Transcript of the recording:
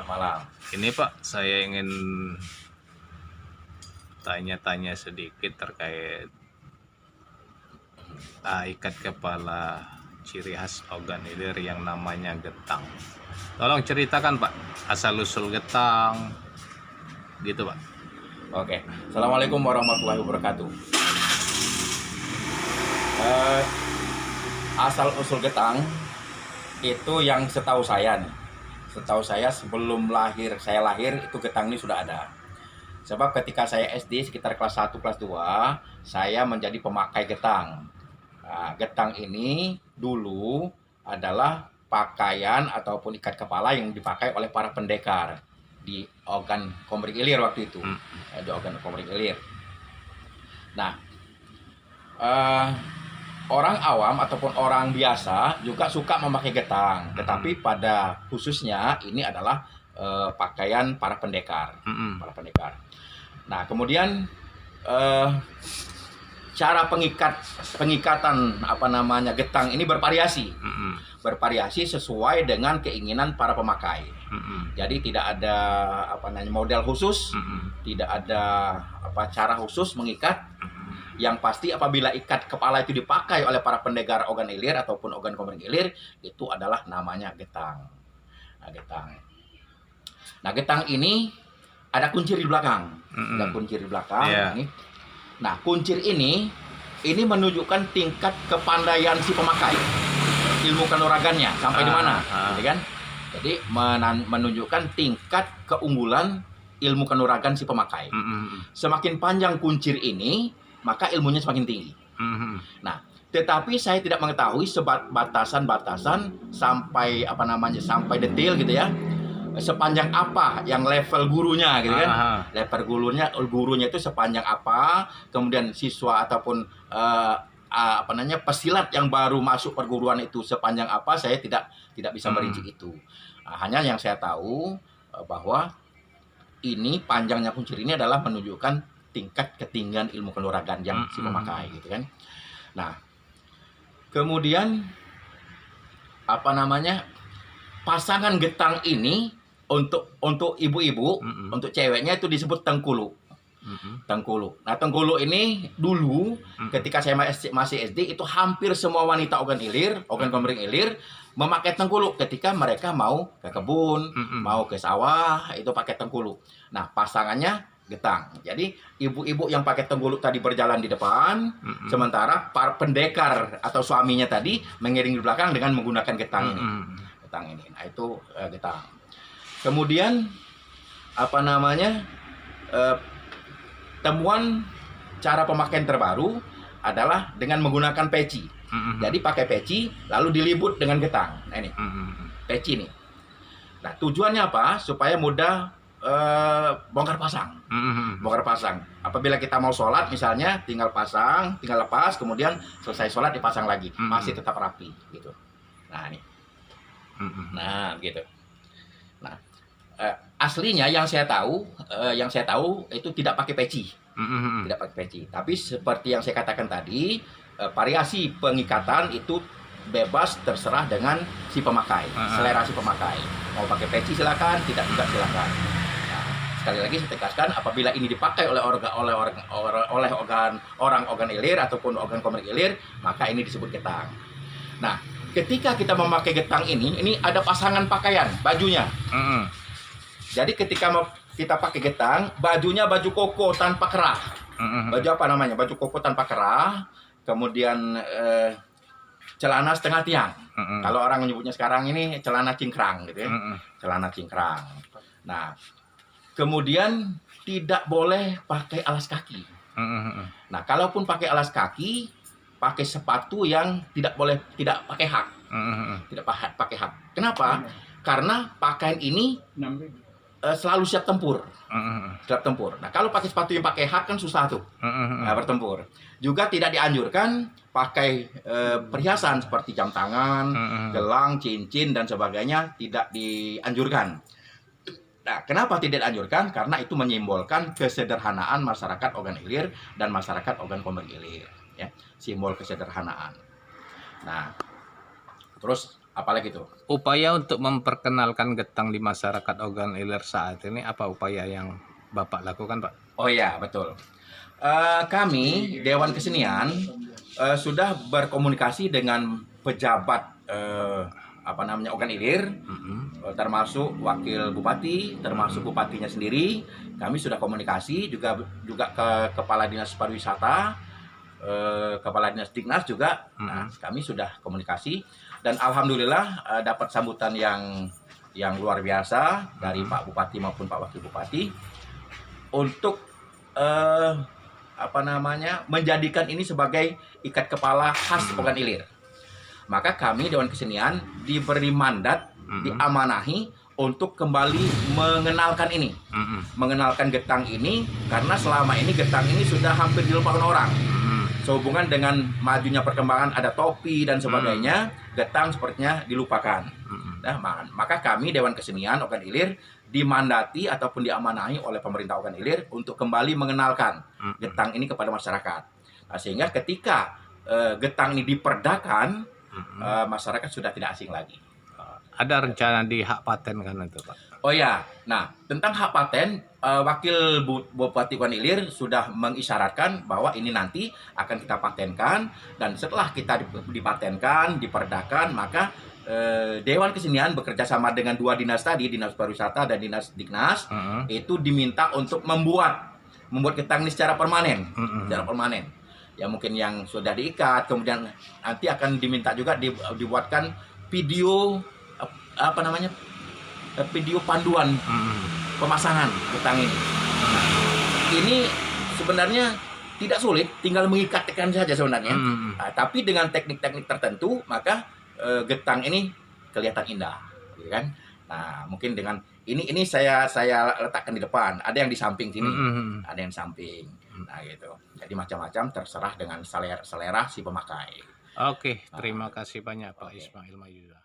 selamat malam. Ini Pak, saya ingin tanya-tanya sedikit terkait ikat kepala ciri khas ogan ilir yang namanya getang. Tolong ceritakan Pak, asal-usul getang, gitu Pak. Oke, Assalamualaikum warahmatullahi wabarakatuh. Asal-usul getang itu yang setahu saya nih. Setahu saya sebelum saya lahir itu getang ini sudah ada. Sebab ketika saya SD sekitar kelas 1, kelas 2, saya menjadi pemakai getang. Nah, getang ini dulu adalah pakaian ataupun ikat kepala yang dipakai oleh para pendekar di Ogan Komering Ilir waktu itu. Di Ogan Komering Ilir. Nah, orang awam ataupun orang biasa juga suka memakai getang, tetapi pada khususnya ini adalah pakaian para pendekar, Nah, kemudian cara pengikatan getang ini bervariasi, sesuai dengan keinginan para pemakai. Jadi tidak ada model khusus, tidak ada cara khusus mengikat. Yang pasti apabila ikat kepala itu dipakai oleh para pendekar Ogan Ilir ataupun Ogan Komering Ilir, itu adalah namanya getang. Nah, getang ini ada kuncir di belakang. Ada kuncir di belakang. Ini. Nah, kuncir ini menunjukkan tingkat kepandaian si pemakai, ilmu kanuragannya sampai di mana, gitu kan? Jadi menunjukkan tingkat keunggulan ilmu kanuragan si pemakai. Semakin panjang kuncir ini, maka ilmunya semakin tinggi. Nah, tetapi saya tidak mengetahui batasan-batasan sampai sampai detail gitu ya. Sepanjang apa yang level gurunya gitu kan. Level gurunya itu sepanjang apa, kemudian siswa ataupun pesilat yang baru masuk perguruan itu sepanjang apa, saya tidak bisa merinci itu. Nah, hanya yang saya tahu bahwa ini panjangnya kuncir ini adalah menunjukkan tingkat ketinggian ilmu kanuragan yang si pemakai gitu kan. Nah, kemudian pasangan getang ini untuk ibu-ibu, untuk ceweknya itu disebut tengkulu. Tengkulu. Nah, tengkulu ini dulu ketika saya masih SD itu hampir semua wanita Ogan Komering Ilir memakai tengkulu ketika mereka mau ke kebun, mau ke sawah, itu pakai tengkulu. Nah, pasangannya getang. Jadi ibu-ibu yang pakai tengkulu tadi berjalan di depan, sementara para pendekar atau suaminya tadi mengiring di belakang dengan menggunakan getang ini. Nah, itu getang. Kemudian temuan cara pemakaian terbaru adalah dengan menggunakan peci. Jadi pakai peci lalu dilibut dengan getang. Nah, ini peci ini. Nah, tujuannya apa? Supaya mudah bongkar pasang. Apabila kita mau sholat misalnya, tinggal pasang, tinggal lepas, kemudian selesai sholat dipasang lagi, masih tetap rapi gitu. Nah, ini. Nah, gitu. Nah, aslinya yang saya tahu itu tidak pakai peci. Tidak pakai peci. Tapi seperti yang saya katakan tadi, variasi pengikatan itu bebas, terserah dengan si pemakai, selera si pemakai. Mau pakai peci silakan, tidak juga silakan. Sekali lagi saya tegaskan, apabila ini dipakai oleh orang Ogan Ilir ataupun Ogan Komering Ilir, maka ini disebut getang. Nah, ketika kita memakai getang ini ada pasangan pakaian, bajunya. Jadi ketika kita pakai getang, bajunya baju koko tanpa kerah. Baju Baju koko tanpa kerah, kemudian celana setengah tiang. Kalau orang menyebutnya sekarang ini celana cingkrang gitu ya. Celana cingkrang. Nah, kemudian tidak boleh pakai alas kaki. Nah, kalaupun pakai alas kaki, pakai sepatu yang tidak pakai hak. Tidak pakai hak. Kenapa? Karena pakaian ini selalu siap tempur. Nah, kalau pakai sepatu yang pakai hak kan susah tuh bertempur. Juga tidak dianjurkan pakai perhiasan seperti jam tangan, gelang, cincin dan sebagainya, tidak dianjurkan. Nah, kenapa tidak dianjurkan? Karena itu menyimbolkan kesederhanaan masyarakat Ogan Ilir dan masyarakat Ogan Komering Ilir, ya, simbol kesederhanaan. Nah, terus Apalagi itu. Upaya untuk memperkenalkan getang di masyarakat Ogan Ilir saat ini, apa upaya yang Bapak lakukan, Pak? Oh ya, betul. Kami Dewan Kesenian sudah berkomunikasi dengan pejabat Ogan Ilir, termasuk wakil bupati, termasuk bupatinya sendiri. Kami sudah komunikasi juga ke kepala dinas pariwisata, kepala dinas Dignas juga. Nah, kami sudah komunikasi dan alhamdulillah dapat sambutan yang luar biasa dari Pak Bupati maupun Pak Wakil Bupati untuk menjadikan ini sebagai ikat kepala khas Ogan Ilir. Maka kami Dewan Kesenian diberi mandat, diamanahi untuk kembali mengenalkan ini, mengenalkan getang ini, karena selama ini getang ini sudah hampir dilupakan orang. Sehubungan dengan majunya perkembangan ada topi dan sebagainya, getang sepertinya dilupakan. Nah, maka kami Dewan Kesenian Ogan Ilir dimandati ataupun diamanahi oleh pemerintah Ogan Ilir untuk kembali mengenalkan getang ini kepada masyarakat. Nah, sehingga ketika getang ini diperdakan, masyarakat sudah tidak asing lagi. Ada rencana di hak paten kan itu, Pak? Oh ya, nah tentang hak paten, Wakil Bupati Ogan Ilir sudah mengisyaratkan bahwa ini nanti akan kita patenkan, dan setelah kita dipatenkan, diperdakan, maka Dewan Kesenian bekerja sama dengan dua dinas tadi, Dinas Pariwisata dan Dinas Dignas, itu diminta untuk membuat getang ini secara permanen, Ya mungkin yang sudah diikat, kemudian nanti akan diminta juga dibuatkan video video panduan pemasangan getang ini. Ini sebenarnya tidak sulit, tinggal mengikatkan saja sebenarnya. Tapi dengan teknik-teknik tertentu, maka getang ini kelihatan indah, gitu kan? Nah, mungkin dengan ini saya letakkan di depan, ada yang di samping sini, ada yang di samping. Nah, gitu. Jadi macam-macam, terserah dengan selera si pemakai. Oke, terima kasih banyak Pak Ismail Mayuda.